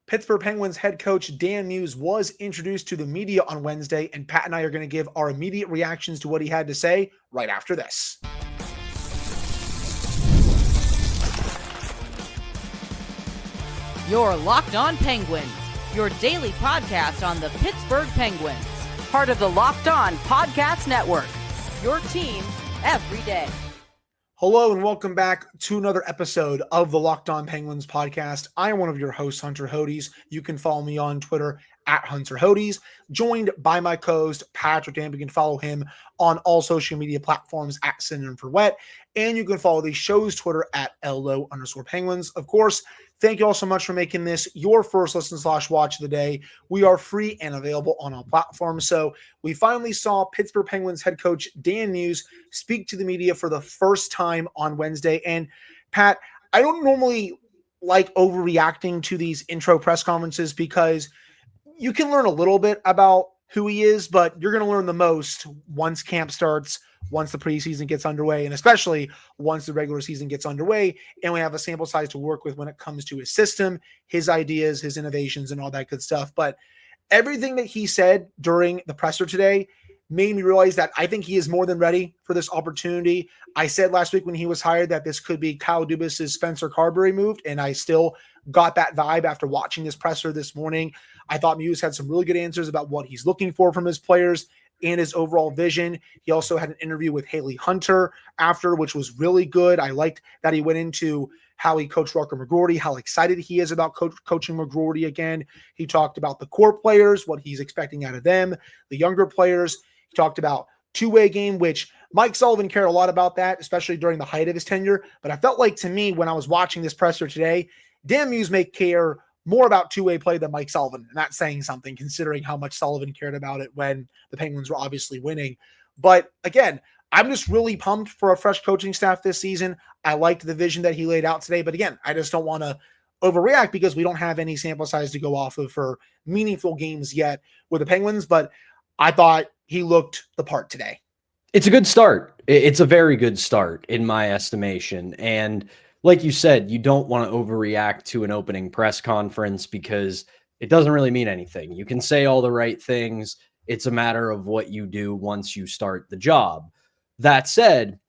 Pittsburgh Penguins head coach Dan Muse was introduced to the media on Wednesday, and Pat and I are going to give our immediate reactions to what he had to say right after this. You're Locked On Penguins, your daily podcast on the Pittsburgh Penguins, part of the Locked On Podcast Network, your team every day. Hello and welcome back to another episode of the Locked On Penguins podcast. I am one of your hosts, Hunter Hodes. You can follow me on Twitter at Hunter Hodes, joined by my co-host, Patrick Dan. You can follow him on all social media platforms at Synonym for Wet, and you can follow the show's Twitter at LO_Penguins. Of course, thank you all so much for making this your first listen/watch of the day. We are free and available on all platforms. So we finally saw Pittsburgh Penguins head coach Dan Muse speak to the media for the first time on Wednesday. And Pat, I don't normally like overreacting to these intro press conferences because you can learn a little bit about who he is, but you're going to learn the most once camp starts, once the preseason gets underway, and especially once the regular season gets underway, and we have a sample size to work with when it comes to his system, his ideas, his innovations, and all that good stuff. But everything that he said during the presser today made me realize that I think he is more than ready for this opportunity. I said last week when he was hired that this could be Kyle Dubas's Spencer Carberry move, and I still got that vibe after watching this presser this morning. I thought Muse had some really good answers about what he's looking for from his players and his overall vision. He also had an interview with Haley Hunter after, which was really good. I liked that he went into how he coached Rucker McGroarty, how excited he is about coaching McGroarty again. He talked about the core players, what he's expecting out of them, the younger players. He talked about two-way game, which Mike Sullivan cared a lot about that, especially during the height of his tenure. But I felt like, to me, when I was watching this presser today, Dan Muse may care more about two-way play than Mike Sullivan. And that's saying something, considering how much Sullivan cared about it when the Penguins were obviously winning. But again, I'm just really pumped for a fresh coaching staff this season. I liked the vision that he laid out today. But again, I just don't want to overreact because we don't have any sample size to go off of for meaningful games yet with the Penguins. But I thought he looked the part today. It's a good start. It's a very good start in my estimation. And like you said, you don't want to overreact to an opening press conference because it doesn't really mean anything. You can say all the right things. It's a matter of what you do once you start the job. That said,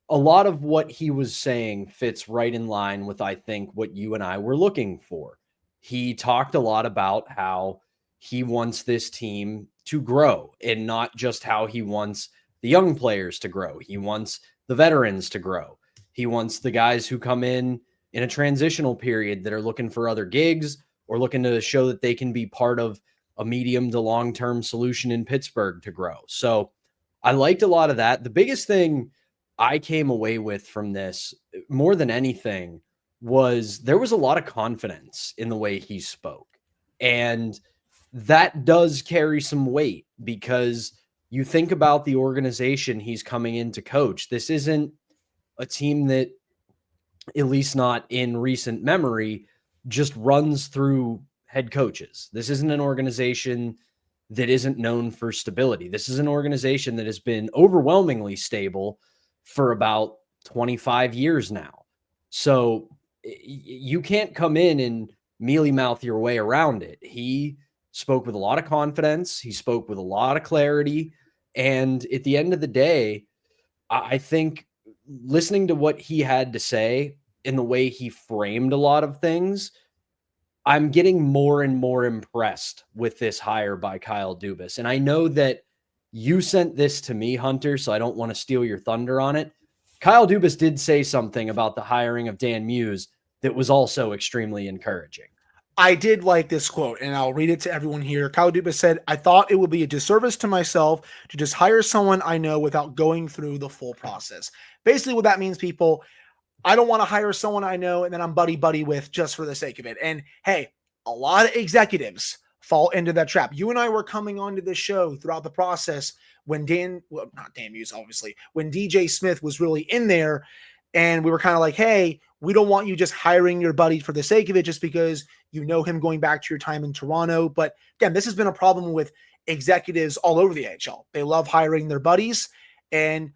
a lot of what he was saying fits right in line with, I think, what you and I were looking for. He talked a lot about how he wants this team to grow and not just how he wants the young players to grow. He wants the veterans to grow. He wants the guys who come in a transitional period that are looking for other gigs or looking to show that they can be part of a medium to long-term solution in Pittsburgh to grow. So I liked a lot of that. The biggest thing I came away with from this more than anything was there was a lot of confidence in the way he spoke. And that does carry some weight because you think about the organization he's coming in to coach. This isn't a team that, at least not in recent memory, just runs through head coaches. This isn't an organization that isn't known for stability. This is an organization that has been overwhelmingly stable for about 25 years now. So you can't come in and mealy-mouth your way around it. He spoke with a lot of confidence. He spoke with a lot of clarity. And at the end of the day, I think listening to what he had to say and the way he framed a lot of things, I'm getting more and more impressed with this hire by Kyle Dubas. And I know that you sent this to me, Hunter, so I don't want to steal your thunder on it. Kyle Dubas did say something about the hiring of Dan Muse that was also extremely encouraging. I did like this quote, and I'll read it to everyone here. Kyle Dubas said, "I thought it would be a disservice to myself to just hire someone I know without going through the full process." Basically what that means, people, I don't want to hire someone I know and then I'm buddy-buddy with just for the sake of it. And hey, a lot of executives fall into that trap. You and I were coming onto this show throughout the process when not Dan Muse, obviously, when DJ Smith was really in there, and we were kind of like, hey, we don't want you just hiring your buddy for the sake of it just because you know him going back to your time in Toronto. But again, this has been a problem with executives all over the AHL. They love hiring their buddies, and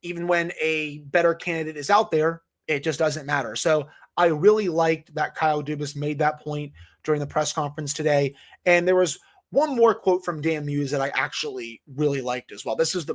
even when a better candidate is out there, it just doesn't matter. So I really liked that Kyle Dubas made that point during the press conference today. And there was one more quote from Dan Muse that I actually really liked as well. This is the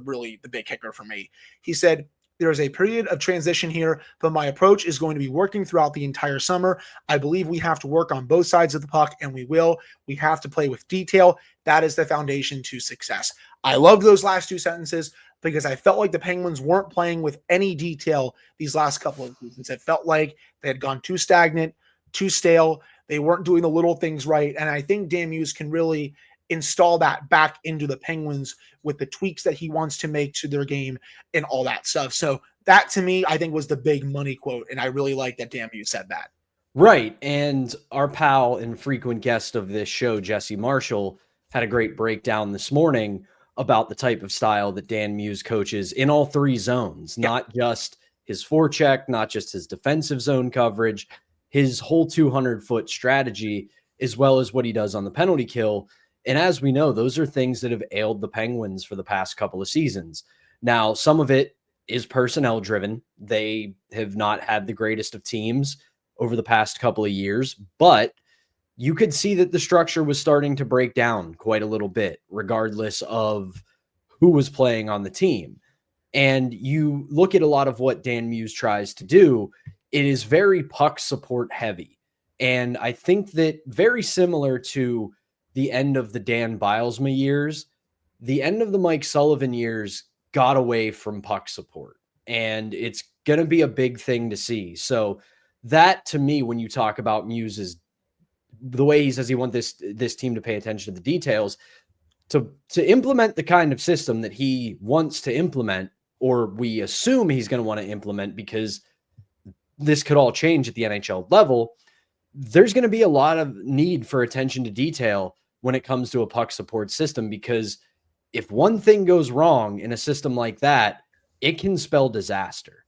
big kicker for me. He said, "There is a period of transition here, but my approach is going to be working throughout the entire summer. I believe we have to work on both sides of the puck, and we will. We have to play with detail. That is the foundation to success." I loved those last two sentences because I felt like the Penguins weren't playing with any detail these last couple of seasons. It felt like they had gone too stagnant, too stale. They weren't doing the little things right. And I think Dan Muse can really install that back into the Penguins with the tweaks that he wants to make to their game and all that stuff. So that to me, I think was the big money quote. And I really like that Dan Muse said that. Right. And our pal and frequent guest of this show, Jesse Marshall, had a great breakdown this morning about the type of style that Dan Muse coaches in all three zones, not just his forecheck, not just his defensive zone coverage, his whole 200-foot strategy, as well as what he does on the penalty kill. And as we know, those are things that have ailed the Penguins for the past couple of seasons. Now, some of it is personnel driven. They have not had the greatest of teams over the past couple of years, but you could see that the structure was starting to break down quite a little bit, regardless of who was playing on the team. And you look at a lot of what Dan Muse tries to do, it is very puck support heavy. And I think that very similar to the end of the Dan Bilesma years, the end of the Mike Sullivan years got away from puck support. And it's going to be a big thing to see. So that, to me, when you talk about Muse's, the way he says he wants this team to pay attention to the details, to implement the kind of system that he wants to implement, or we assume he's going to want to implement, because this could all change at the NHL level, there's going to be a lot of need for attention to detail when it comes to a puck support system, because if one thing goes wrong in a system like that, it can spell disaster.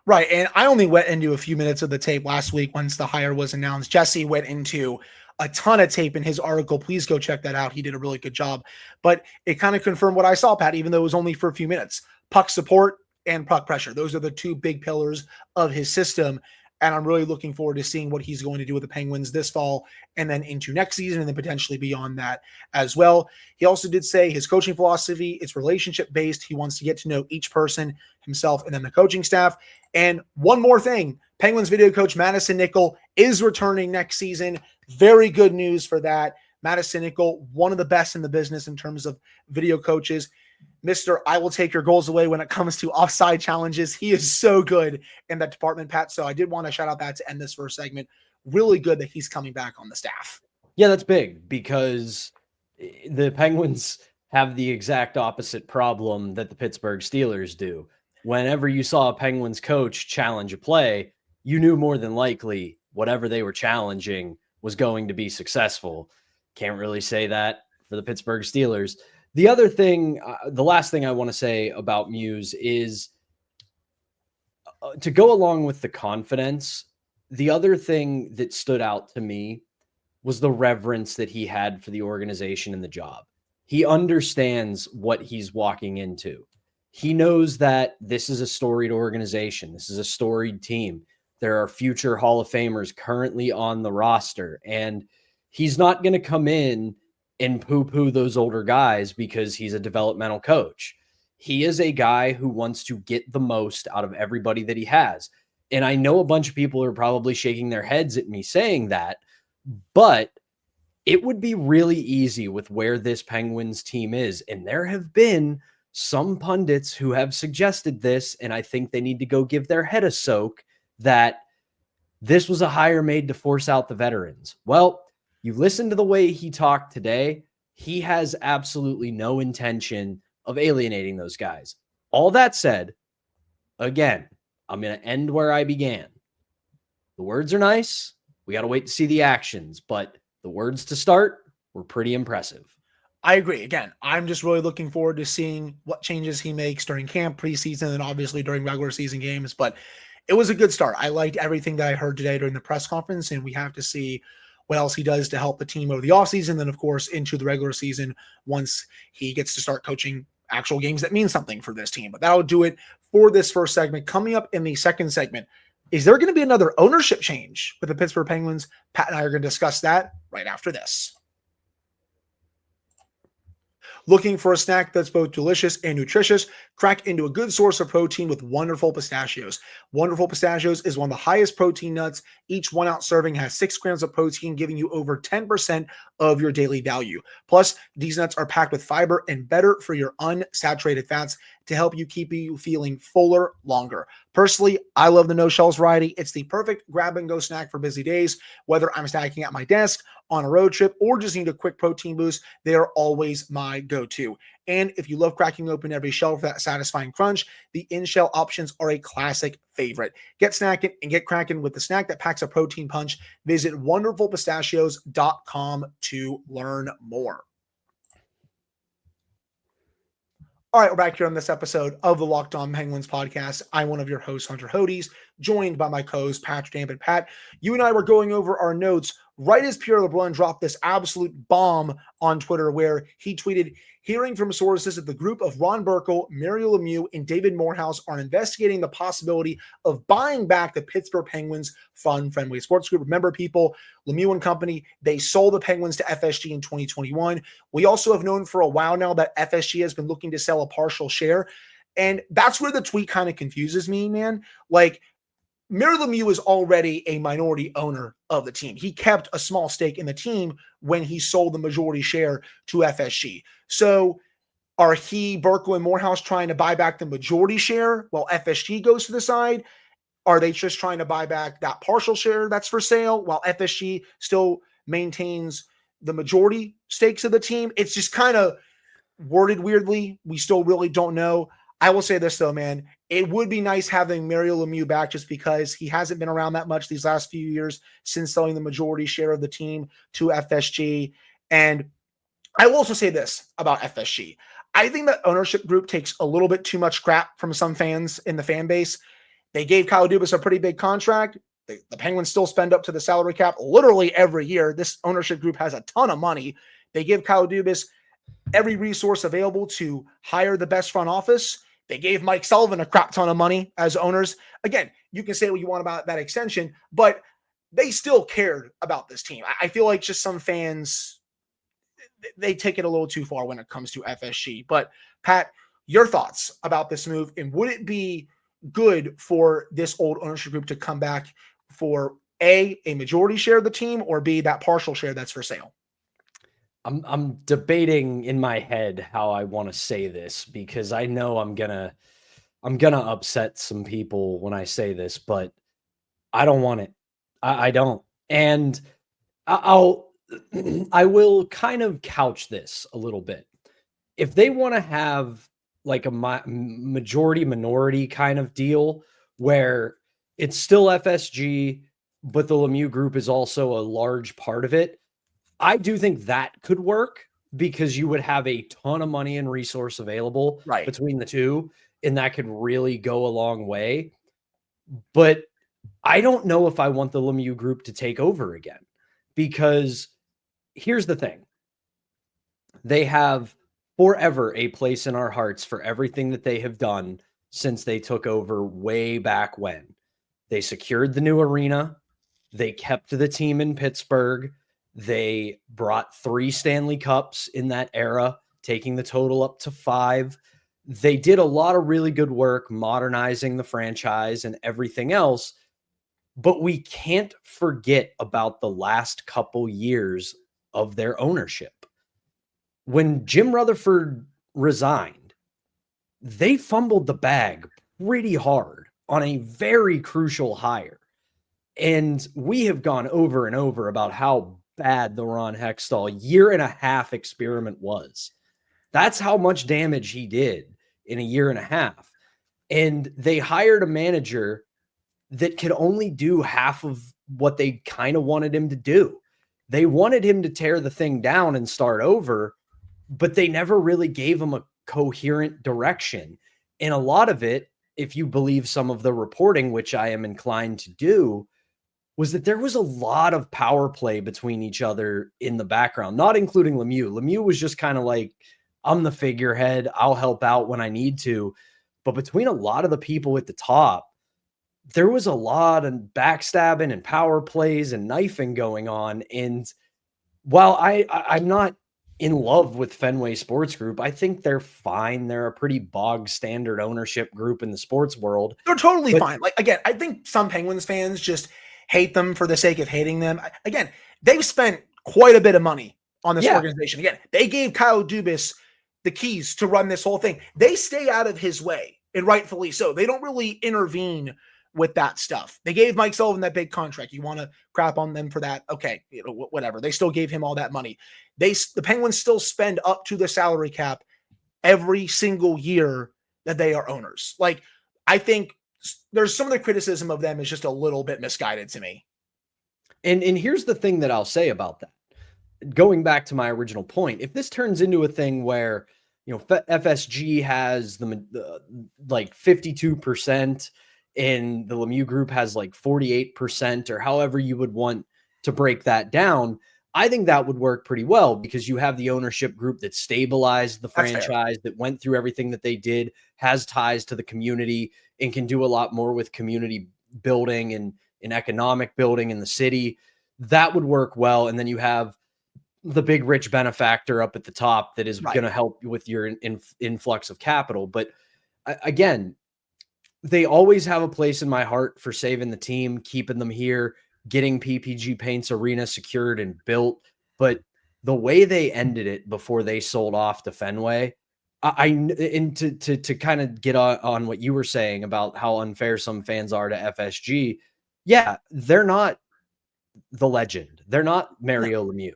Right. And I only went into a few minutes of the tape last week once the hire was announced. Jesse went into a ton of tape in his article. Please go check that out. He did a really good job. But it kind of confirmed what I saw, Pat, even though it was only for a few minutes. Puck support and puck pressure. Those are the two big pillars of his system. And I'm really looking forward to seeing what he's going to do with the Penguins this fall and then into next season and then potentially beyond that as well. He also did say his coaching philosophy is relationship-based. He wants to get to know each person, himself, and then the coaching staff. And one more thing, Penguins video coach Madison Nickel is returning next season. Very good news for that. Madison Nickel, one of the best in the business in terms of video coaches. Mr. I will take your goals away when it comes to offside challenges. He is so good in that department, Pat. So I did want to shout out that to end this first segment. Really good that he's coming back on the staff. Yeah, that's big, because the Penguins have the exact opposite problem that the Pittsburgh Steelers do. Whenever you saw a Penguins coach challenge a play, you knew more than likely whatever they were challenging was going to be successful. Can't really say that for the Pittsburgh Steelers. The other thing, the last thing I want to say about Muse is to go along with the confidence. The other thing that stood out to me was the reverence that he had for the organization and the job. He understands what he's walking into. He knows that this is a storied organization. This is a storied team. There are future Hall of Famers currently on the roster, and he's not going to come in and poo-poo those older guys because he's a developmental coach. He is a guy who wants to get the most out of everybody that he has. And I know a bunch of people are probably shaking their heads at me saying that, but it would be really easy with where this Penguins team is. And there have been some pundits who have suggested this, and I think they need to go give their head a soak, that this was a hire made to force out the veterans. Well, you listen to the way he talked today, he has absolutely no intention of alienating those guys. All that said, again, I'm going to end where I began. The words are nice. We got to wait to see the actions, but the words to start were pretty impressive. I agree. Again, I'm just really looking forward to seeing what changes he makes during camp, preseason, and obviously during regular season games. But it was a good start. I liked everything that I heard today during the press conference, and we have to see what else he does to help the team over the offseason, then, of course, into the regular season once he gets to start coaching actual games that mean something for this team. But that'll do it for this first segment. Coming up in the second segment, Is there going to be another ownership change with the Pittsburgh Penguins? Pat and I are going to discuss that right after this. Looking for a snack that's both delicious and nutritious? Crack into a good source of protein with Wonderful Pistachios. Wonderful Pistachios is one of the highest protein nuts. Each 1 ounce serving has 6 grams of protein, giving you over 10% of your daily value. Plus, these nuts are packed with fiber and better for your unsaturated fats to help you keep you feeling fuller longer. Personally, I love the no shells variety. It's the perfect grab and go snack for busy days. Whether I'm snacking at my desk, on a road trip, or just need a quick protein boost, they are always my go-to. And if you love cracking open every shell for that satisfying crunch, the in-shell options are a classic favorite. Get snackin' and get crackin' with the snack that packs a protein punch. Visit wonderfulpistachios.com to learn more. All right, we're back here on this episode of the Locked On Penguins podcast. I'm one of your hosts, Hunter Hodes, joined by my co-host, Patrick Damp. And Pat, you and I were going over our notes right as Pierre LeBrun dropped this absolute bomb on Twitter where he tweeted, hearing from sources that the group of Ron Burkle, Mario Lemieux, and David Morehouse are investigating the possibility of buying back the Pittsburgh Penguins from Fenway Sports Group. Remember, people, Lemieux and company, they sold the Penguins to FSG in 2021. We also have known for a while now that FSG has been looking to sell a partial share. And that's where the tweet kind of confuses me, man. Like, Mario Lemieux is already a minority owner of the team. He kept a small stake in the team when he sold the majority share to FSG. So are he, Burkle, and Morehouse trying to buy back the majority share while FSG goes to the side? Are they just trying to buy back that partial share that's for sale while FSG still maintains the majority stakes of the team? It's just kind of worded weirdly. We still really don't know. I will say this, though, man. It would be nice having Mario Lemieux back just because he hasn't been around that much these last few years since selling the majority share of the team to FSG. And I will also say this about FSG. I think that ownership group takes a little bit too much crap from some fans in the fan base. They gave Kyle Dubas a pretty big contract. The Penguins still spend up to the salary cap literally every year. This ownership group has a ton of money. They give Kyle Dubas every resource available to hire the best front office. They gave Mike Sullivan a crap ton of money as owners. Again, you can say what you want about that extension, but they still cared about this team. I feel like just some fans, they take it a little too far when it comes to FSG. But Pat, your thoughts about this move, and would it be good for this old ownership group to come back for A, majority share of the team, or B, that partial share that's for sale? I'm debating in my head how I want to say this because I know I'm gonna upset some people when I say this, but I don't want it. I don't. And I will kind of couch this a little bit. If they want to have like a majority minority kind of deal where it's still FSG, but the Lemieux group is also a large part of it, I do think that could work because you would have a ton of money and resource available between the two, and that could really go a long way. But I don't know if I want the Lemieux group to take over again, because here's the thing. They have forever a place in our hearts for everything that they have done since they took over way back when. They secured the new arena. They kept the team in Pittsburgh. They brought 3 Stanley Cups in that era, taking the total up to 5. They did a lot of really good work modernizing the franchise and everything else, but we can't forget about the last couple years of their ownership. When Jim Rutherford resigned, they fumbled the bag pretty hard on a very crucial hire. And we have gone over and over about how bad the Ron Hextall 1.5 year experiment was. That's how much damage he did in 1.5 years. And they hired a manager that could only do half of what they kind of wanted him to do. They wanted him to tear the thing down and start over, but they never really gave him a coherent direction. And a lot of it, if you believe some of the reporting, which I am inclined to do, was that there was a lot of power play between each other in the background, not including Lemieux. Lemieux was just kind of like, I'm the figurehead. I'll help out when I need to. But between a lot of the people at the top, there was a lot of backstabbing and power plays and knifing going on. And while I'm not in love with Fenway Sports Group, I think they're fine. They're a pretty bog standard ownership group in the sports world. They're totally fine. Like, again, I think some Penguins fans just hate them for the sake of hating them. Again, they've spent quite a bit of money on this organization. Again, they gave Kyle Dubas the keys to run this whole thing. They stay out of his way, and rightfully so. They don't really intervene with that stuff. They gave Mike Sullivan that big contract. You want to crap on them for that? Okay, whatever. They still gave him all that money. The Penguins still spend up to the salary cap every single year that they are owners. Like, I think there's some of the criticism of them is just a little bit misguided to me. And here's the thing that I'll say about that. Going back to my original point, if this turns into a thing where, FSG has the like 52% and the Lemieux group has like 48%, or however you would want to break that down, I think that would work pretty well, because you have the ownership group that stabilized the franchise, that went through everything that they did, has ties to the community, and can do a lot more with community building and economic building in the city. That would work well. And then you have the big rich benefactor up at the top that is going to help with your influx of capital. But again, they always have a place in my heart for saving the team, keeping them here, getting PPG Paints Arena secured and built. But the way they ended it before they sold off to Fenway, to kind of get on what you were saying about how unfair some fans are to FSG. Yeah, they're not the legend. They're not Mario Lemieux.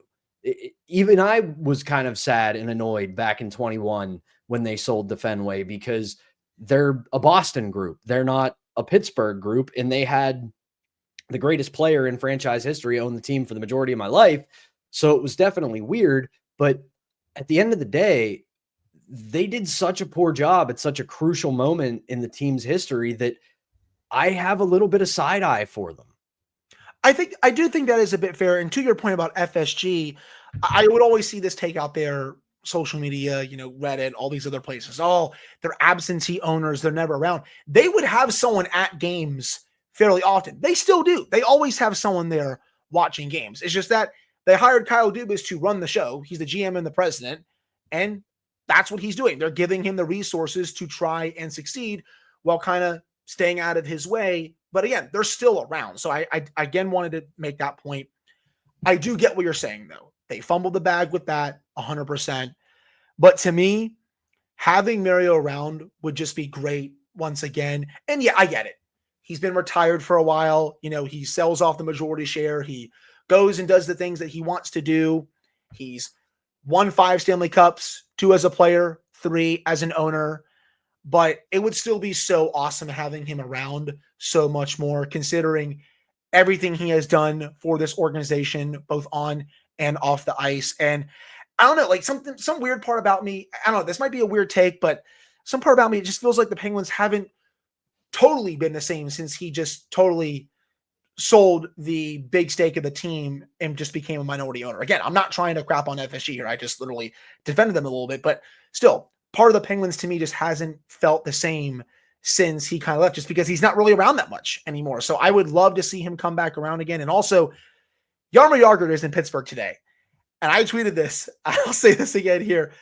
Even I was kind of sad and annoyed back in 21 when they sold to Fenway, because they're a Boston group. They're not a Pittsburgh group. And they had the greatest player in franchise history own the team for the majority of my life. So it was definitely weird. But at the end of the day, they did such a poor job at such a crucial moment in the team's history that I have a little bit of side eye for them. I do think that is a bit fair. And to your point about FSG, I would always see this take out there, social media, Reddit, all these other places. Oh, they're absentee owners. They're never around. They would have someone at games fairly often. They still do. They always have someone there watching games. It's just that they hired Kyle Dubas to run the show. He's the GM and the president, and that's what he's doing. They're giving him the resources to try and succeed while kind of staying out of his way. But again, they're still around. So I again wanted to make that point. I do get what you're saying, though. They fumbled the bag with that 100%. But to me, having Mario around would just be great once again. And yeah, I get it. He's been retired for a while. He sells off the majority share. He goes and does the things that he wants to do. He's won 5 Stanley Cups, 2 as a player, 3 as an owner. But it would still be so awesome having him around so much more, considering everything he has done for this organization, both on and off the ice. And I don't know, like some weird part about me, I don't know, this might be a weird take, but some part about me, it just feels like the Penguins haven't totally been the same since he just totally sold the big stake of the team and just became a minority owner. Again, I'm not trying to crap on FSG here. I just literally defended them a little bit, but still, part of the Penguins to me just hasn't felt the same since he kind of left, just because he's not really around that much anymore. So I would love to see him come back around again. And also, Jaromir Jagr is in Pittsburgh today. And I tweeted this. I'll say this again here.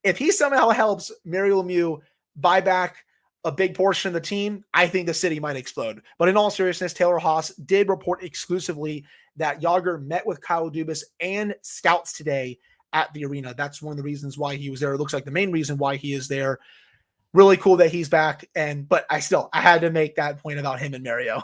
If he somehow helps Mario Lemieux buy back a big portion of the team, I think the city might explode. But in all seriousness, Taylor Haas did report exclusively that Jagr met with Kyle Dubas and scouts today at the arena. That's one of the reasons why he was there. It looks like the main reason why he is there. Really cool that he's back. But I had to make that point about him and Mario.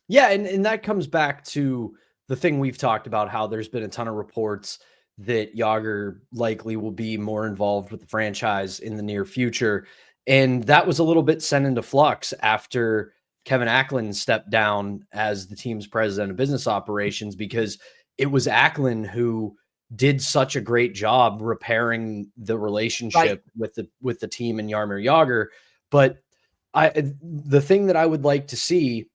Yeah, and that comes back to the thing we've talked about, how there's been a ton of reports that Jagr likely will be more involved with the franchise in the near future. And that was a little bit sent into flux after Kevin Acklin stepped down as the team's president of business operations, because it was Acklin who did such a great job repairing the relationship with the team and Jaromir Jagr. But the thing that I would like to see,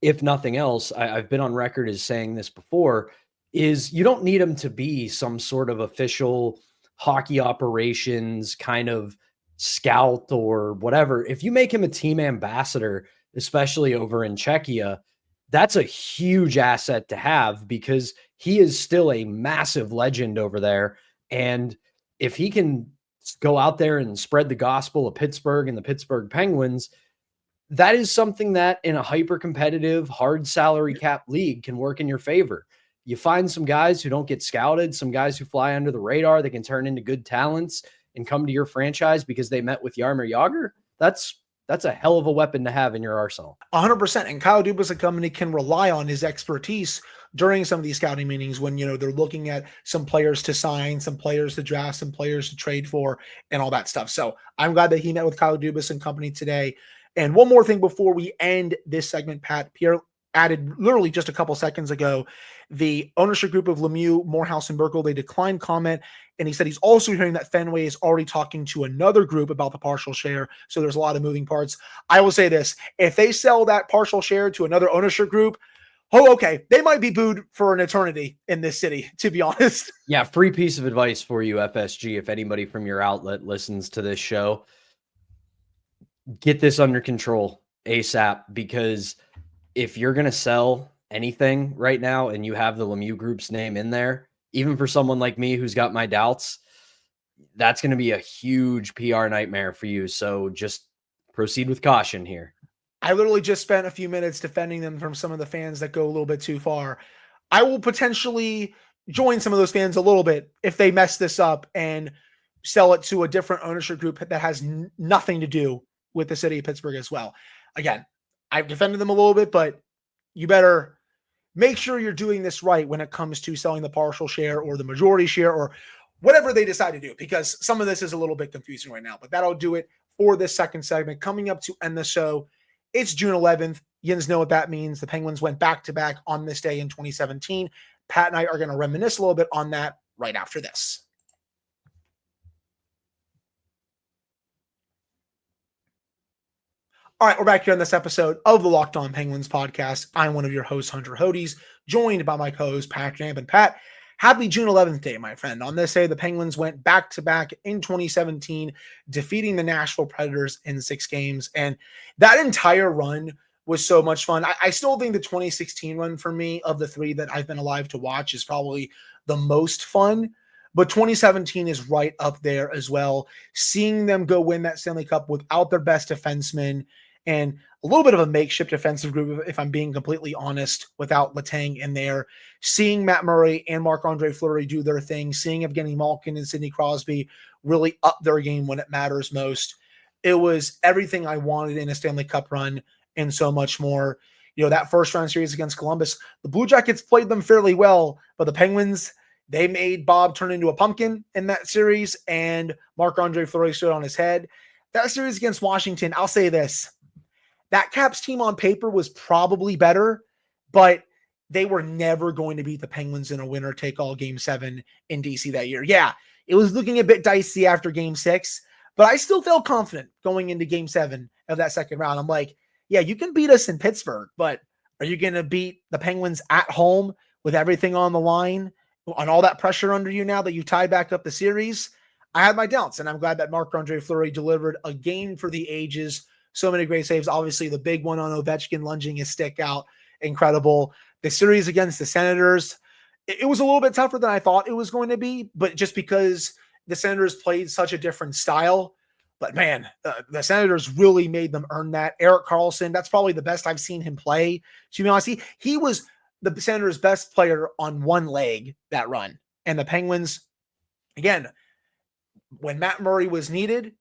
if nothing else, I've been on record as saying this before, is you don't need him to be some sort of official hockey operations kind of scout or whatever. If you make him a team ambassador, especially over in Czechia, that's a huge asset to have because he is still a massive legend over there. And if he can go out there and spread the gospel of Pittsburgh and the Pittsburgh Penguins, that is something that in a hyper competitive, hard salary cap league can work in your favor. You find some guys who don't get scouted, some guys who fly under the radar that can turn into good talents and come to your franchise because they met with Jaromir Jagr. That's a hell of a weapon to have in your arsenal. 100%. And Kyle Dubas and company can rely on his expertise during some of these scouting meetings when, they're looking at some players to sign, some players to draft, some players to trade for, and all that stuff. So I'm glad that he met with Kyle Dubas and company today. And one more thing before we end this segment, Pat, Pierre added literally just a couple seconds ago, the ownership group of Lemieux, Morehouse, and Burkle, they declined comment. And he said he's also hearing that Fenway is already talking to another group about the partial share. So there's a lot of moving parts. I will say this. If they sell that partial share to another ownership group, okay, they might be booed for an eternity in this city, to be honest. Yeah, free piece of advice for you, FSG, if anybody from your outlet listens to this show. Get this under control ASAP, because if you're going to sell anything right now and you have the Lemieux Group's name in there, even for someone like me who's got my doubts, that's going to be a huge PR nightmare for you. So just proceed with caution here. I literally just spent a few minutes defending them from some of the fans that go a little bit too far. I will potentially join some of those fans a little bit if they mess this up and sell it to a different ownership group that has nothing to do with the city of Pittsburgh as well. Again, I've defended them a little bit, but you better make sure you're doing this right when it comes to selling the partial share or the majority share or whatever they decide to do, because some of this is a little bit confusing right now. But that'll do it for this second segment. Coming up to end the show, it's June 11th. You guys know what that means. The Penguins went back-to-back on this day in 2017. Pat and I are going to reminisce a little bit on that right after this. All right, we're back here on this episode of the Locked On Penguins podcast. I'm one of your hosts, Hunter Hodes, joined by my co-host, Pat Jamp. And Pat, happy June 11th day, my friend. On this day, the Penguins went back-to-back in 2017, defeating the Nashville Predators in 6 games. And that entire run was so much fun. I still think the 2016 run for me, of the 3 that I've been alive to watch, is probably the most fun. But 2017 is right up there as well. Seeing them go win that Stanley Cup without their best defenseman, and a little bit of a makeshift defensive group, if I'm being completely honest, without Letang in there. Seeing Matt Murray and Marc-Andre Fleury do their thing, seeing Evgeny Malkin and Sidney Crosby really up their game when it matters most. It was everything I wanted in a Stanley Cup run and so much more. That first round series against Columbus, the Blue Jackets played them fairly well, but the Penguins, they made Bob turn into a pumpkin in that series, and Marc-Andre Fleury stood on his head. That series against Washington, I'll say this. That Caps team on paper was probably better, but they were never going to beat the Penguins in a winner-take-all Game 7 in DC that year. Yeah, it was looking a bit dicey after Game 6, but I still felt confident going into Game 7 of that second round. I'm like, yeah, you can beat us in Pittsburgh, but are you going to beat the Penguins at home with everything on the line, on all that pressure under you now that you tied back up the series? I had my doubts, and I'm glad that Marc-Andre Fleury delivered a game for the ages. So many great saves. Obviously, the big one on Ovechkin lunging his stick out, incredible. The series against the Senators, it was a little bit tougher than I thought it was going to be, but just because the Senators played such a different style. But man, the Senators really made them earn that. Erik Karlsson, that's probably the best I've seen him play. To be honest, he was the Senators' best player on one leg that run. And the Penguins, again, when Matt Murray was needed,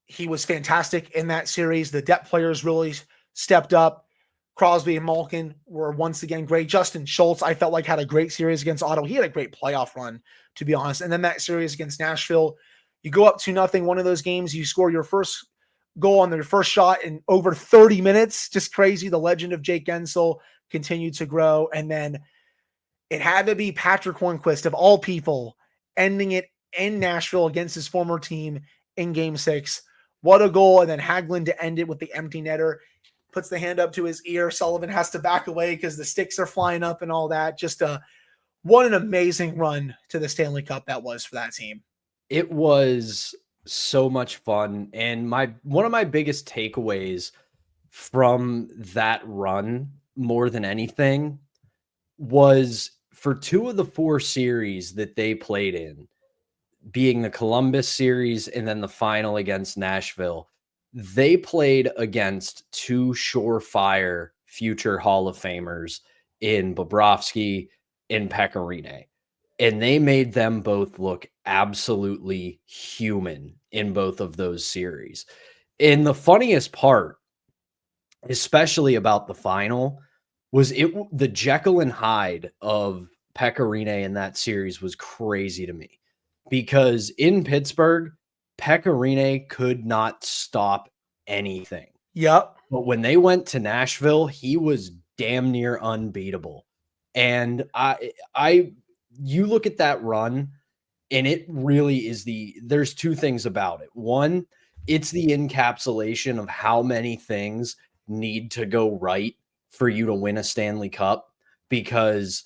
he was fantastic in that series. The depth players really stepped up. Crosby and Malkin were once again great. Justin Schultz, I felt like, had a great series against Ottawa. He had a great playoff run, to be honest. And then that series against Nashville, you go up 2-0 one of those games. You score your first goal on their first shot in over 30 minutes. Just crazy. The legend of Jake Gensel continued to grow. And then it had to be Patrick Hornquist, of all people, ending it in Nashville against his former team in Game 6. What a goal. And then Hagelin to end it with the empty netter. Puts the hand up to his ear. Sullivan has to back away because the sticks are flying up and all that. Just what an amazing run to the Stanley Cup that was for that team. It was so much fun. And one of my biggest takeaways from that run more than anything was for 2 of the 4 series that they played in, being the Columbus series and then the final against Nashville, they played against 2 surefire future Hall of Famers in Bobrovsky and Pecorine. And they made them both look absolutely human in both of those series. And the funniest part, especially about the final, was the Jekyll and Hyde of Pecorine in that series was crazy to me. Because in Pittsburgh, Pecorine could not stop anything. Yep. But when they went to Nashville, he was damn near unbeatable. And you look at that run, and it really is there's 2 things about it. One, it's the encapsulation of how many things need to go right for you to win a Stanley Cup, because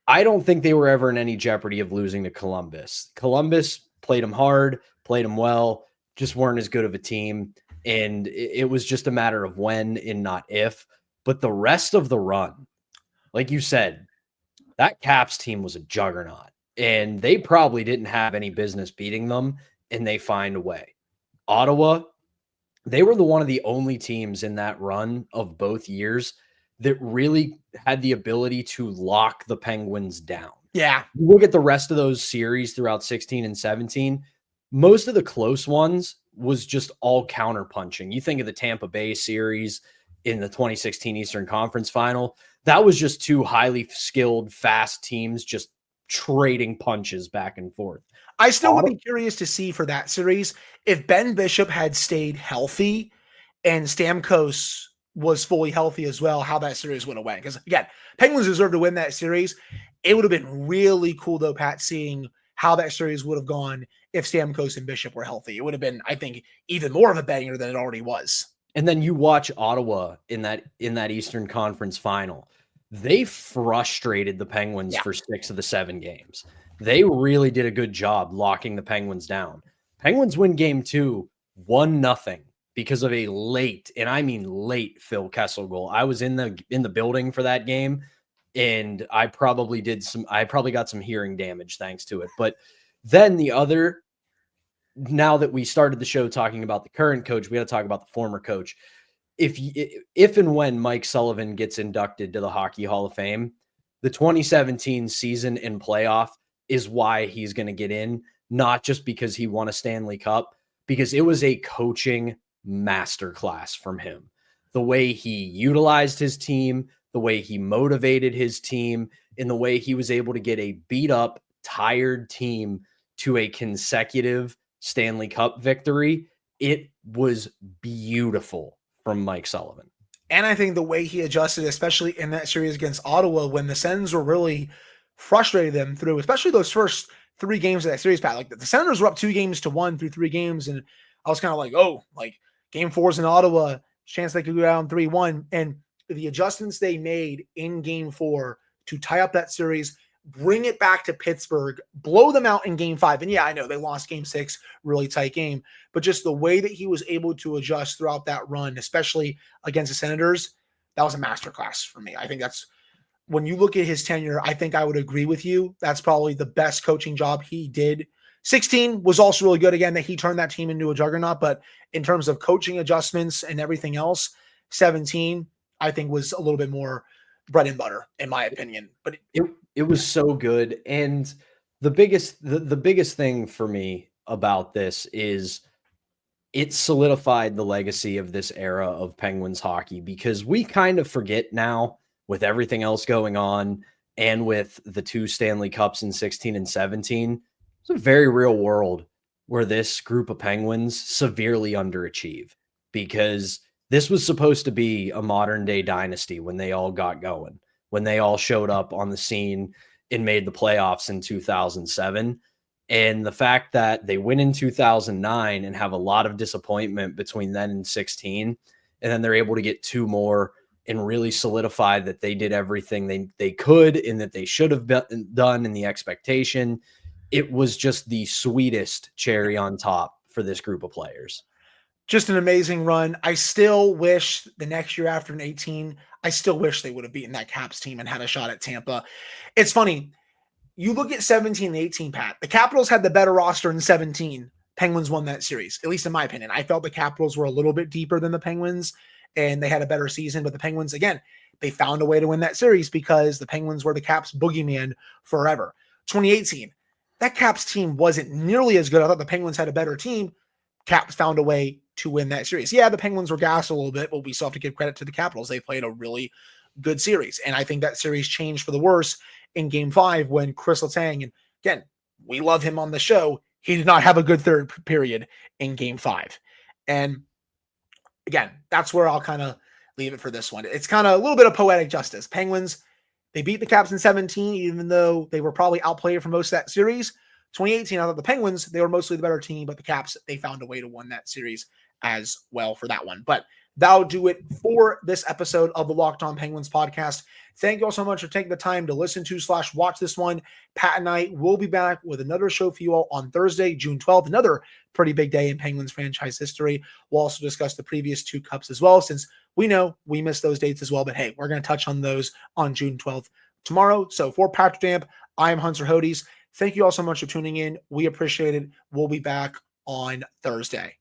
I don't think they were ever in any jeopardy of losing to Columbus. Columbus played them hard, played them well, just weren't as good of a team. And it was just a matter of when and not if. But the rest of the run, like you said, that Caps team was a juggernaut. And they probably didn't have any business beating them, and they find a way. Ottawa, they were one of the only teams in that run of both years that really had the ability to lock the Penguins down. Yeah. You look at the rest of those series throughout 16 and 17, most of the close ones was just all counterpunching. You think of the Tampa Bay series in the 2016 Eastern Conference Final, that was just 2 highly skilled, fast teams just trading punches back and forth. I still would be curious to see for that series if Ben Bishop had stayed healthy and Stamkos was fully healthy as well, how that series would have went. Because again, Penguins deserve to win that series. It would have been really cool though, Pat, seeing how that series would have gone if Stamkos and Bishop were healthy. It would have been, I think, even more of a banger than it already was. And then you watch Ottawa in that Eastern Conference Final. They frustrated the Penguins for 6 of the 7 games. They really did a good job locking the Penguins down. Penguins win game 2, 1-0 because of a late, and I mean late, Phil Kessel goal. I was in the building for that game, and I probably got some hearing damage thanks to it. But then now that we started the show talking about the current coach, we got to talk about the former coach. If and when Mike Sullivan gets inducted to the Hockey Hall of Fame, the 2017 season and playoff is why he's going to get in, not just because he won a Stanley Cup, because it was a coaching masterclass from him. The way he utilized his team, the way he motivated his team, and the way he was able to get a beat up, tired team to a consecutive Stanley Cup victory. It was beautiful from Mike Sullivan. And I think the way he adjusted, especially in that series against Ottawa, when the Sens were really frustrated them through, especially those first 3 games of that series, Pat. Like the Senators were up 2-1 through 3 games, and I was kind of like, oh, like game 4's in Ottawa, chance they could go down 3-1. And the adjustments they made in game 4 to tie up that series, bring it back to Pittsburgh, blow them out in game 5. And yeah, I know they lost game 6, really tight game, but just the way that he was able to adjust throughout that run, especially against the Senators, that was a masterclass for me. I think that's, when you look at his tenure, I think I would agree with you. That's probably the best coaching job he did. 16 was also really good, again, that he turned that team into a juggernaut, but in terms of coaching adjustments and everything else, 17, I think was a little bit more bread and butter, in my opinion. But it was so good. And the biggest thing for me about this is it solidified the legacy of this era of Penguins hockey, because we kind of forget now, with everything else going on and with the 2 Stanley Cups in 16 and 17, it's a very real world where this group of Penguins severely underachieve, because this was supposed to be a modern day dynasty when they all got going, when they all showed up on the scene and made the playoffs in 2007. And the fact that they win in 2009 and have a lot of disappointment between then and 16, and then they're able to get 2 more and really solidify that they did everything they could and that they should have done in the expectation. It was just the sweetest cherry on top for this group of players. Just an amazing run. I still wish the next year after an 18, I still wish they would have beaten that Caps team and had a shot at Tampa. It's funny. You look at 17 and 18, Pat. The Capitals had the better roster in 17. Penguins won that series, at least in my opinion. I felt the Capitals were a little bit deeper than the Penguins, and they had a better season. But the Penguins, again, they found a way to win that series because the Penguins were the Caps' boogeyman forever. 2018, that Caps team wasn't nearly as good. I thought the Penguins had a better team. Caps found a way to win that series. Yeah, the Penguins were gassed a little bit, but we still have to give credit to the Capitals. They played a really good series. And I think that series changed for the worse in Game 5 when Chris Letang, and again, we love him on the show, he did not have a good third period in Game 5. And again, that's where I'll kind of leave it for this one. It's kind of a little bit of poetic justice. Penguins, they beat the Caps in 17, even though they were probably outplayed for most of that series. 2018, I thought the Penguins, they were mostly the better team, but the Caps, they found a way to win that series as well for that one. But that'll do it for this episode of the Locked On Penguins podcast. Thank you all so much for taking the time to listen to / watch this one. Pat and I will be back with another show for you all on Thursday, June 12th, another pretty big day in Penguins franchise history. We'll also discuss the previous 2 cups as well, since we know we missed those dates as well. But hey, we're going to touch on those on June 12th tomorrow. So for Patrick Damp, I am Hunter Hodes. Thank you all so much for tuning in. We appreciate it. We'll be back on Thursday.